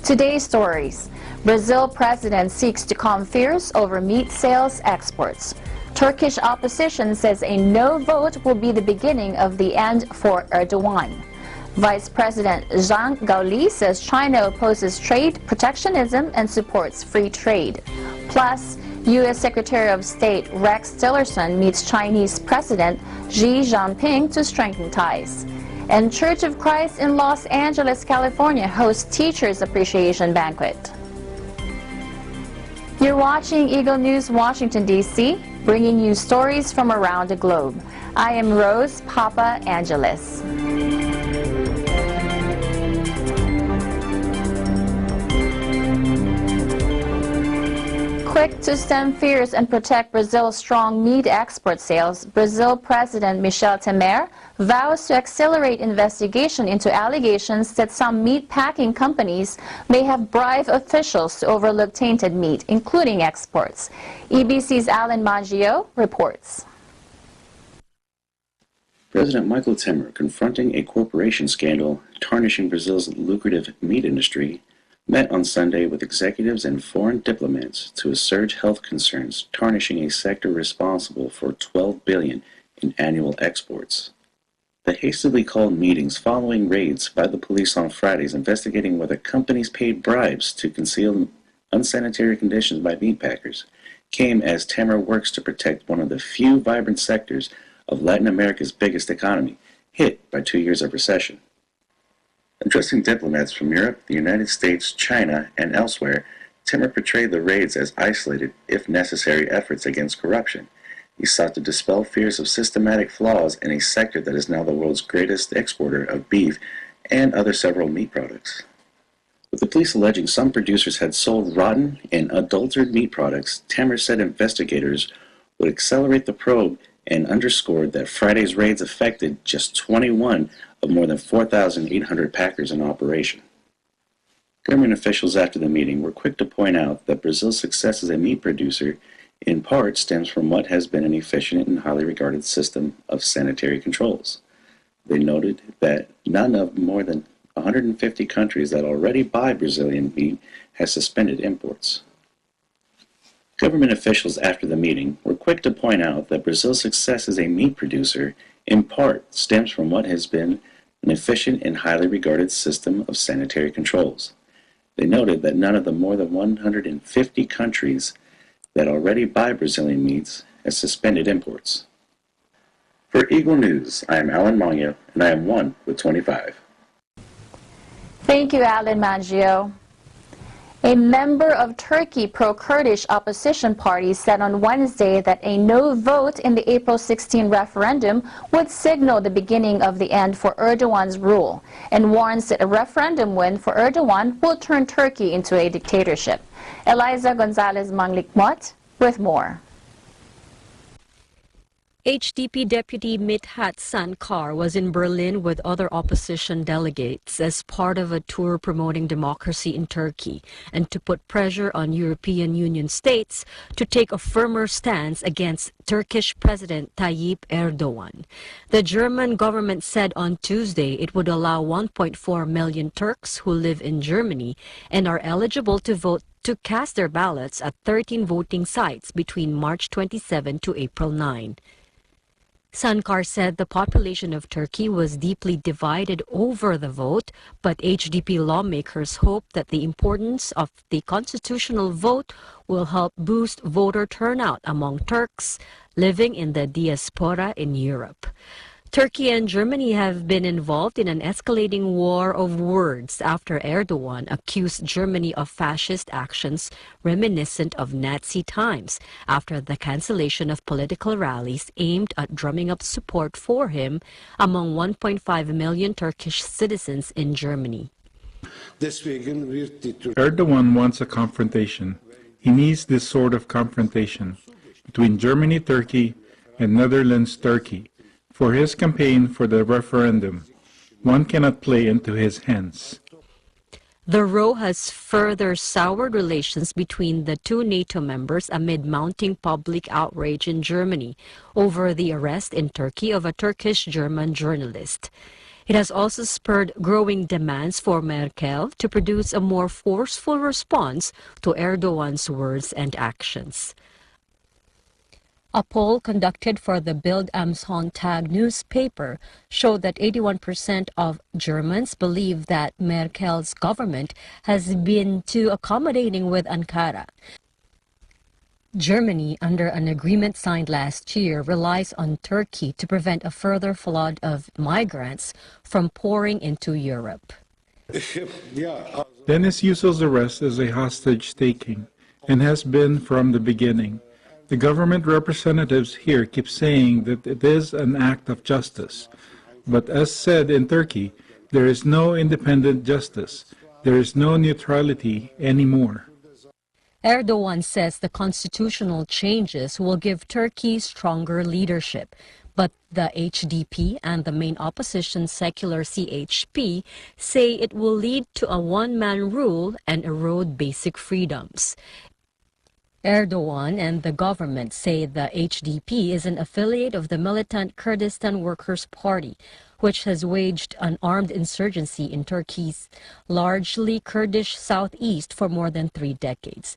Today's stories. Brazil president seeks to calm fears over meat sales exports. Turkish opposition says a no vote will be the beginning of the end for Erdogan. Vice President Zhang Gaoli says China opposes trade protectionism and supports free trade. Plus, U.S. Secretary of State Rex Tillerson meets Chinese President Xi Jinping to strengthen ties. And Church of Christ in Los Angeles, California hosts Teachers Appreciation Banquet. You're watching Eagle News, Washington, D.C., bringing you stories from around the globe. I am Rose Papa Angeles. Quick to stem fears and protect Brazil's strong meat export sales, Brazil President Michel Temer vows to accelerate investigation into allegations that some meat packing companies may have bribed officials to overlook tainted meat, including exports. EBC's Alan Maggio reports. President Michel Temer, confronting a corruption scandal tarnishing Brazil's lucrative meat industry, met on Sunday with executives and foreign diplomats to assuage health concerns tarnishing a sector responsible for $12 billion in annual exports. The hastily called meetings following raids by the police on Fridays investigating whether companies paid bribes to conceal unsanitary conditions by meat packers came as Temer works to protect one of the few vibrant sectors of Latin America's biggest economy, hit by 2 years of recession. Addressing diplomats from Europe, the United States, China, and elsewhere, Temer portrayed the raids as isolated, if necessary, efforts against corruption. He sought to dispel fears of systematic flaws in a sector that is now the world's greatest exporter of beef and other several meat products. With the police alleging some producers had sold rotten and adulterated meat products, Temer said investigators would accelerate the probe and underscored that Friday's raids affected just 21 of more than 4,800 packers in operation. Government officials after the meeting were quick to point out that Brazil's success as a meat producer in part stems from what has been an efficient and highly regarded system of sanitary controls. They noted that none of more than 150 countries that already buy Brazilian meat has suspended imports. Government officials after the meeting were quick to point out that Brazil's success as a meat producer in part stems from what has been an efficient and highly regarded system of sanitary controls. They noted that none of the more than 150 countries that already buy Brazilian meats has suspended imports. For Eagle News, I am Alan Maggio, and I am 1 with 25. Thank you, Alan Maggio. A member of Turkey pro-Kurdish opposition party said on Wednesday that a no vote in the April 16 referendum would signal the beginning of the end for Erdogan's rule, and warns that a referendum win for Erdogan will turn Turkey into a dictatorship. Eliza Gonzalez-Manglikmot with more. HDP Deputy Mithat Sankar was in Berlin with other opposition delegates as part of a tour promoting democracy in Turkey and to put pressure on European Union states to take a firmer stance against Turkish President Tayyip Erdogan. The German government said on Tuesday it would allow 1.4 million Turks who live in Germany and are eligible to vote to cast their ballots at 13 voting sites between March 27 to April 9. Sankar said the population of Turkey was deeply divided over the vote, but HDP lawmakers hope that the importance of the constitutional vote will help boost voter turnout among Turks living in the diaspora in Europe. Turkey and Germany have been involved in an escalating war of words after Erdogan accused Germany of fascist actions reminiscent of Nazi times after the cancellation of political rallies aimed at drumming up support for him among 1.5 million Turkish citizens in Germany. Erdogan wants a confrontation. He needs this sort of confrontation between Germany, Turkey, and Netherlands, Turkey, for his campaign for the referendum. One cannot play into his hands. The row has further soured relations between the two NATO members amid mounting public outrage in Germany over the arrest in Turkey of a Turkish-German journalist. It has also spurred growing demands for Merkel to produce a more forceful response to Erdogan's words and actions. A poll conducted for the Bild am Sonntag newspaper showed that 81% of Germans believe that Merkel's government has been too accommodating with Ankara. Germany, under an agreement signed last year, relies on Turkey to prevent a further flood of migrants from pouring into Europe. Dennis Yusel's arrest is a hostage-taking and has been from the beginning. The government representatives here keep saying that it is an act of justice. But as said in Turkey, there is no independent justice. There is no neutrality anymore. Erdogan says the constitutional changes will give Turkey stronger leadership, but the HDP and the main opposition secular CHP say it will lead to a one-man rule and erode basic freedoms. Erdogan and the government say the HDP is an affiliate of the militant Kurdistan Workers' Party, which has waged an armed insurgency in Turkey's largely Kurdish southeast for more than 3 decades.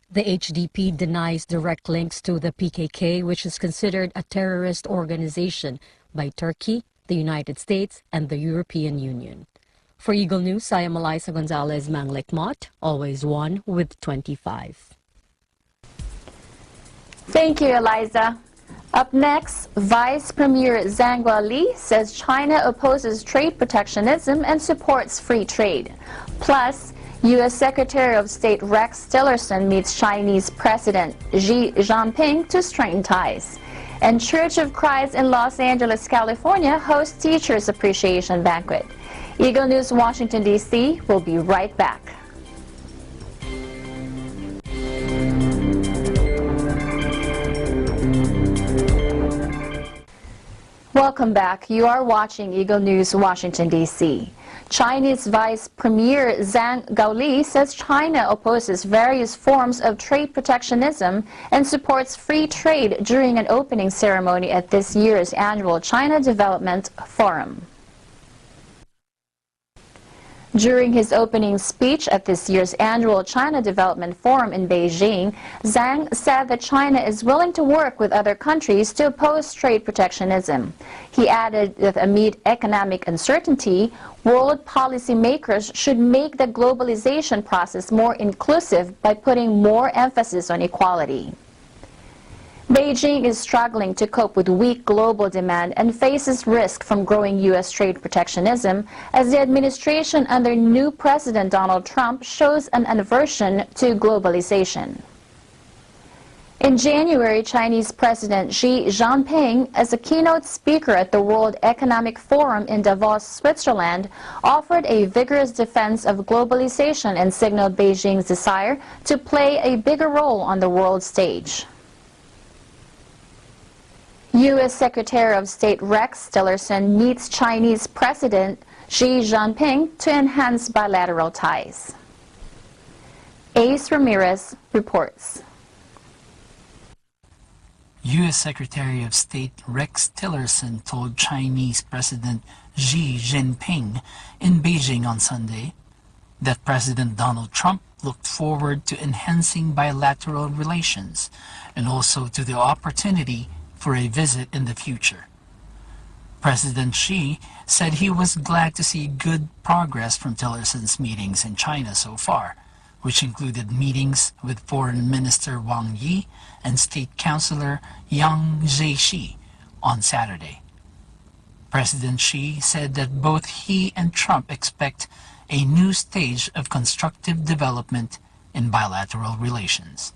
The HDP denies direct links to the PKK, which is considered a terrorist organization by Turkey, the United States, and the European Union. For Eagle News, I am Eliza Gonzalez Manglikmot, always one with 25. Thank you, Eliza. Up next, Vice Premier Zhang Guoli says China opposes trade protectionism and supports free trade. Plus, U.S. Secretary of State Rex Tillerson meets Chinese President Xi Jinping to strengthen ties. And Church of Christ in Los Angeles, California hosts Teachers Appreciation Banquet. Eagle News, Washington, D.C. will be right back. Welcome back. You are watching Eagle News, Washington, D.C. Chinese Vice Premier Zhang Guoli says China opposes various forms of trade protectionism and supports free trade during an opening ceremony at this year's annual China Development Forum. During his opening speech at this year's annual China Development Forum in Beijing, Zhang said that China is willing to work with other countries to oppose trade protectionism. He added that amid economic uncertainty, world policymakers should make the globalization process more inclusive by putting more emphasis on equality. Beijing is struggling to cope with weak global demand and faces risk from growing U.S. trade protectionism as the administration under new President Donald Trump shows an aversion to globalization. In January, Chinese President Xi Jinping, as a keynote speaker at the World Economic Forum in Davos, Switzerland, offered a vigorous defense of globalization and signaled Beijing's desire to play a bigger role on the world stage. U.S. Secretary of State Rex Tillerson meets Chinese President Xi Jinping to enhance bilateral ties. Ace Ramirez reports. U.S. Secretary of State Rex Tillerson told Chinese President Xi Jinping in Beijing on Sunday that President Donald Trump looked forward to enhancing bilateral relations and also to the opportunity for a visit in the future. President Xi said he was glad to see good progress from Tillerson's meetings in China so far, which included meetings with Foreign Minister Wang Yi and State Councilor Yang Jiechi on Saturday. President Xi said that both he and Trump expect a new stage of constructive development in bilateral relations.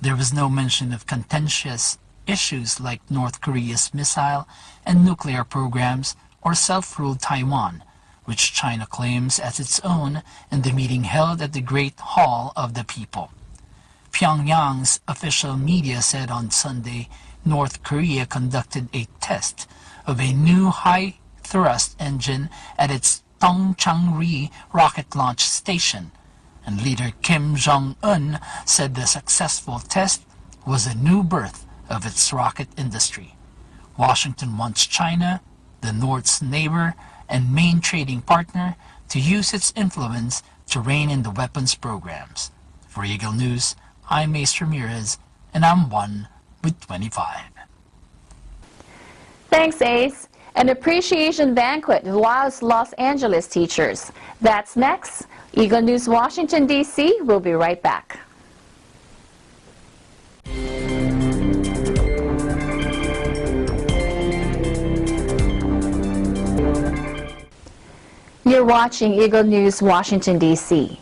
There was no mention of contentious issues like North Korea's missile and nuclear programs or self-ruled Taiwan, which China claims as its own in the meeting held at the Great Hall of the People. Pyongyang's official media said on Sunday North Korea conducted a test of a new high-thrust engine at its Tongchang-ri rocket launch station, and leader Kim Jong-un said the successful test was a new birth of its rocket industry. Washington wants China, the the North's neighbor and main trading partner, to use its influence to rein in the weapons programs. For Eagle News, I'm Ace Ramirez, and I'm 1 with 25. Thanks, Ace. An appreciation banquet wows Los Angeles teachers. That's next. Eagle News, Washington, D.C. We'll be right back. You're watching Eagle News, Washington, D.C.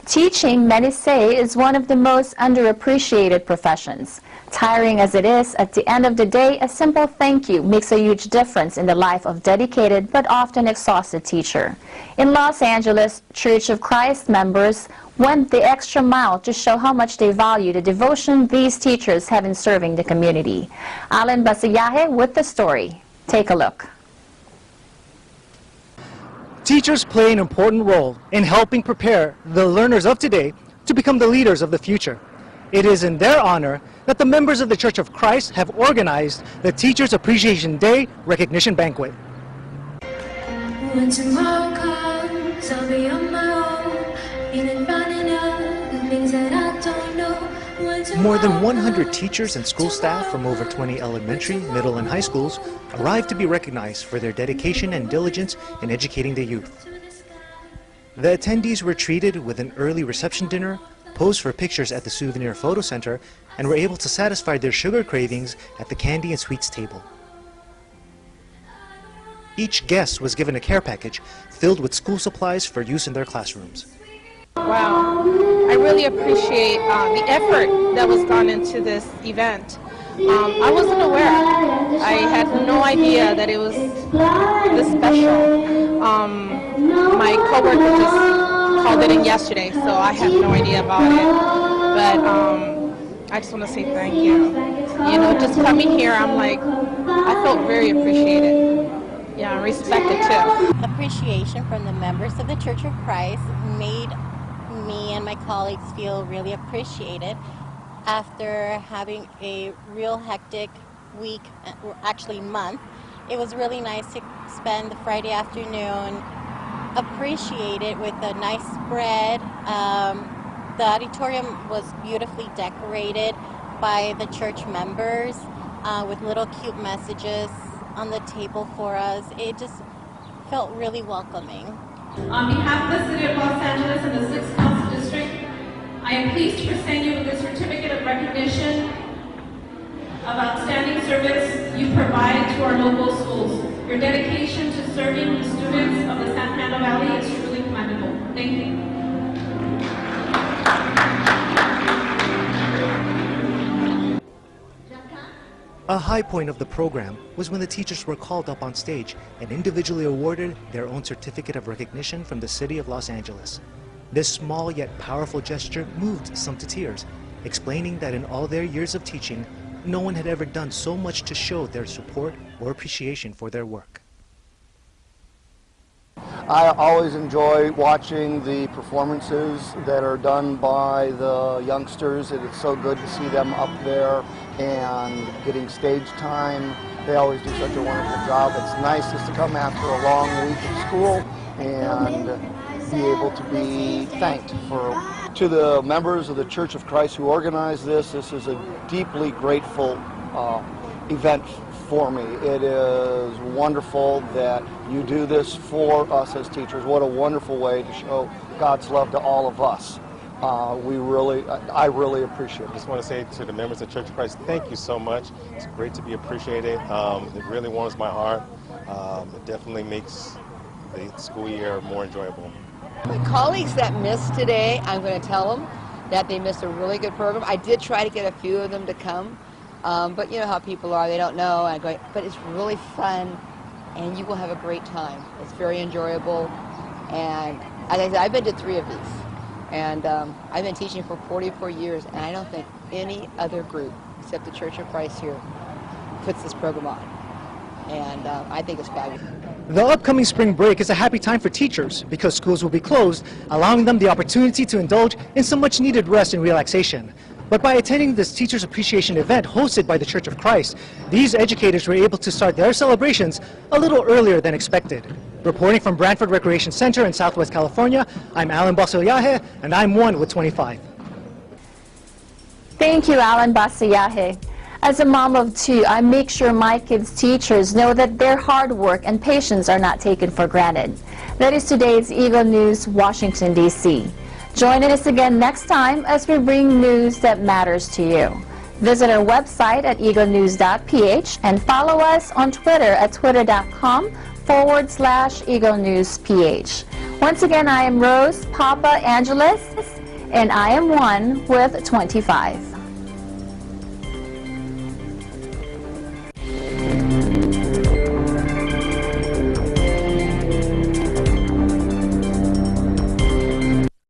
Teaching, many say, is one of the most underappreciated professions. Tiring as it is, at the end of the day, a simple thank you makes a huge difference in the life of dedicated but often exhausted teacher. In Los Angeles, Church of Christ members went the extra mile to show how much they value the devotion these teachers have in serving the community. Alan Basiyahe with the story. Take a look. Teachers play an important role in helping prepare the learners of today to become the leaders of the future. It is in their honor that the members of the Church of Christ have organized the Teachers Appreciation Day Recognition Banquet. When tomorrow comes, I'll be on my own, feeling running out the things that I don't know. More than 100 teachers and school staff from over 20 elementary, middle, and high schools arrived to be recognized for their dedication and diligence in educating the youth. The attendees were treated with an early reception dinner, posed for pictures at the Souvenir Photo Center, and were able to satisfy their sugar cravings at the candy and sweets table. Each guest was given a care package filled with school supplies for use in their classrooms. Wow, I really appreciate the effort that was gone into this event. I wasn't aware. I had no idea that it was this special. My coworker just called it in yesterday, so I had no idea about it. But I just want to say thank you. You know, just coming here, I'm like, I felt very appreciated. Yeah, respected too. Appreciation from the members of the Church of Christ made me and my colleagues feel really appreciated after having a real hectic week, or actually month. It was really nice to spend the Friday afternoon appreciated with a nice spread. The auditorium was beautifully decorated by the church members with little cute messages on the table for us. It just felt really welcoming. On behalf of the City of Los Angeles and the 6th Council District, I am pleased to present you with the certificate of recognition of outstanding service you provide to our local schools. Your dedication to serving the students of the San Fernando Valley is truly commendable. Thank you. A high point of the program was when the teachers were called up on stage and individually awarded their own certificate of recognition from the City of Los Angeles. This small yet powerful gesture moved some to tears, explaining that in all their years of teaching, no one had ever done so much to show their support or appreciation for their work. I always enjoy watching the performances that are done by the youngsters. It is so good to see them up there and getting stage time. They always do such a wonderful job. It's nice just to come after a long week of school and be able to be thanked for. To the members of the Church of Christ who organized this is a deeply grateful event for me. It is wonderful that you do this for us as teachers. What a wonderful way to show God's love to all of us. I really appreciate it. I just want to say to the members of Church of Christ, thank you so much. It's great to be appreciated. It really warms my heart. It definitely makes the school year more enjoyable. My colleagues that missed today, I'm going to tell them that they missed a really good program. I did try to get a few of them to come, but you know how people are, they don't know. But it's really fun, and you will have a great time. It's very enjoyable, and as I said, I've been to 3 of these, and I've been teaching for 44 years, and I don't think any other group except the Church of Christ here puts this program on, and I think it's fabulous. The upcoming spring break is a happy time for teachers because schools will be closed, allowing them the opportunity to indulge in some much needed rest and relaxation. But by attending this Teachers Appreciation event hosted by the Church of Christ, these educators were able to start their celebrations a little earlier than expected. Reporting from Brantford Recreation Center in Southwest California, I'm Alan Basillaje, and I'm 1 with 25. Thank you, Alan Basillaje. As a mom of 2, I make sure my kids' teachers know that their hard work and patience are not taken for granted. That is today's Eagle News, Washington, D.C. Join us again next time as we bring news that matters to you. Visit our website at Eaglenews.PH and follow us on Twitter at twitter.com/Eaglenews.PH. Once again, I am Rose Papa Angeles, and I am 1 with 25.